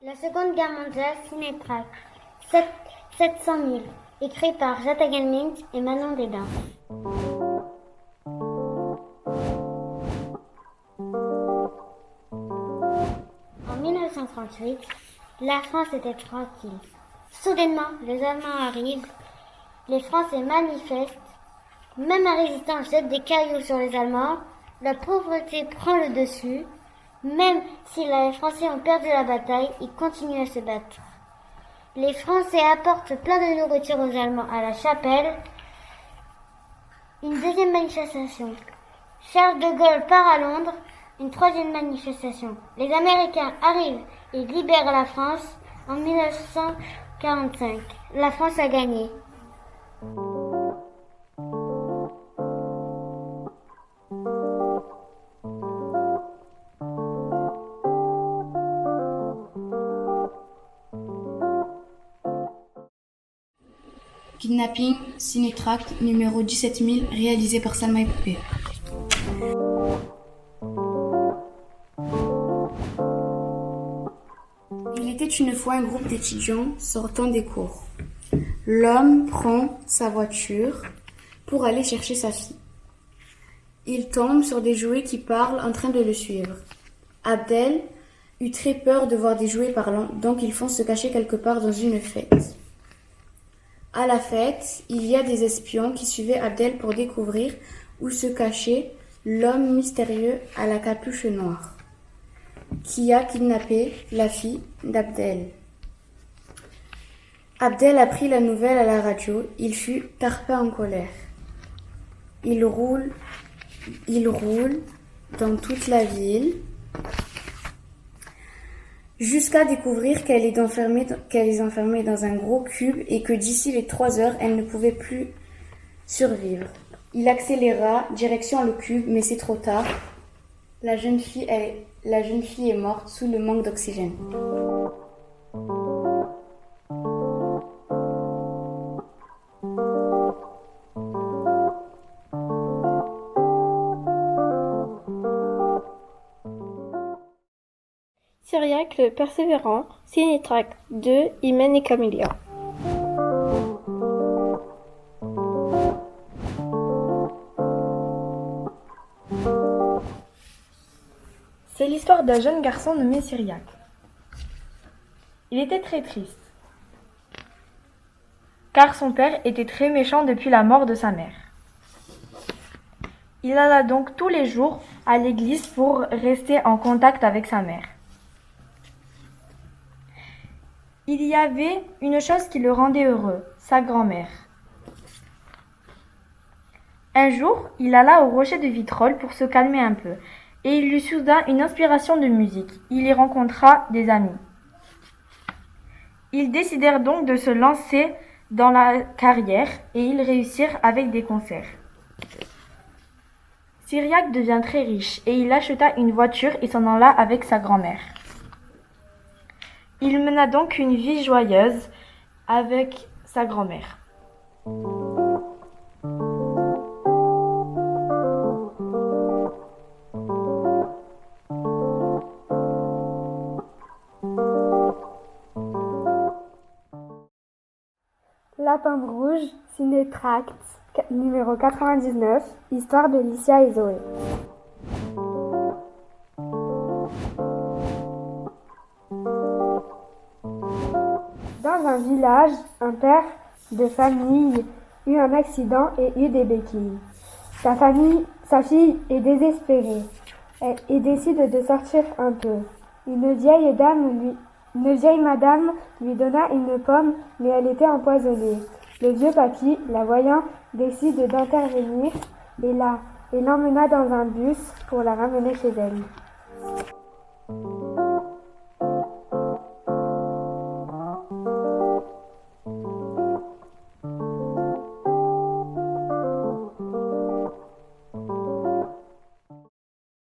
La Seconde Guerre mondiale, Cinétrac, 700 000, écrit par Jette Gelmint et Manon Desdain. En 1938, la France était tranquille. Soudainement, les Allemands arrivent, les Français manifestent, même un résistant jette des cailloux sur les Allemands, la pauvreté prend le dessus. Même si les Français ont perdu la bataille, ils continuent à se battre. Les Français apportent plein de nourriture aux Allemands à la chapelle. Une deuxième manifestation. Charles de Gaulle part à Londres. Une troisième manifestation. Les Américains arrivent et libèrent la France en 1945. La France a gagné. Kidnapping, Cinétract, numéro 17000, réalisé par Salma et Poupée. Il était une fois un groupe d'étudiants sortant des cours. L'homme prend sa voiture pour aller chercher sa fille. Il tombe sur des jouets qui parlent en train de le suivre. Abdel eut très peur de voir des jouets parlants, donc ils font se cacher quelque part dans une fête. À la fête, il y a des espions qui suivaient Abdel pour découvrir où se cachait l'homme mystérieux à la capuche noire, qui a kidnappé la fille d'Abdel. Abdel apprit la nouvelle à la radio, il fut tarpé en colère. Il roule dans toute la ville, jusqu'à découvrir qu'elle est enfermée dans un gros cube et que d'ici les 3 heures, elle ne pouvait plus survivre. Il accéléra, direction le cube, mais c'est trop tard. La jeune fille est morte sous le manque d'oxygène. Cyriaque le Persévérant, Cinétract 2, Hymen et Camélia. C'est l'histoire d'un jeune garçon nommé Cyriaque. Il était très triste, car son père était très méchant depuis la mort de sa mère. Il alla donc tous les jours à l'église pour rester en contact avec sa mère. Il y avait une chose qui le rendait heureux, sa grand-mère. Un jour, il alla au rocher de Vitrolles pour se calmer un peu, et il eut soudain une inspiration de musique. Il y rencontra des amis. Ils décidèrent donc de se lancer dans la carrière, et ils réussirent avec des concerts. Cyriaque devint très riche, et il acheta une voiture et s'en alla avec sa grand-mère. Il mena donc une vie joyeuse avec sa grand-mère. Lapin Rouge, Cinétract, numéro 99, histoire de Licia et Zoé. Dans un village, un père de famille eut un accident et eut des béquilles. Sa fille est désespérée et décide de sortir un peu. Une vieille madame lui donna une pomme, mais elle était empoisonnée. Le vieux papy, la voyant, décide d'intervenir et l'emmena dans un bus pour la ramener chez elle.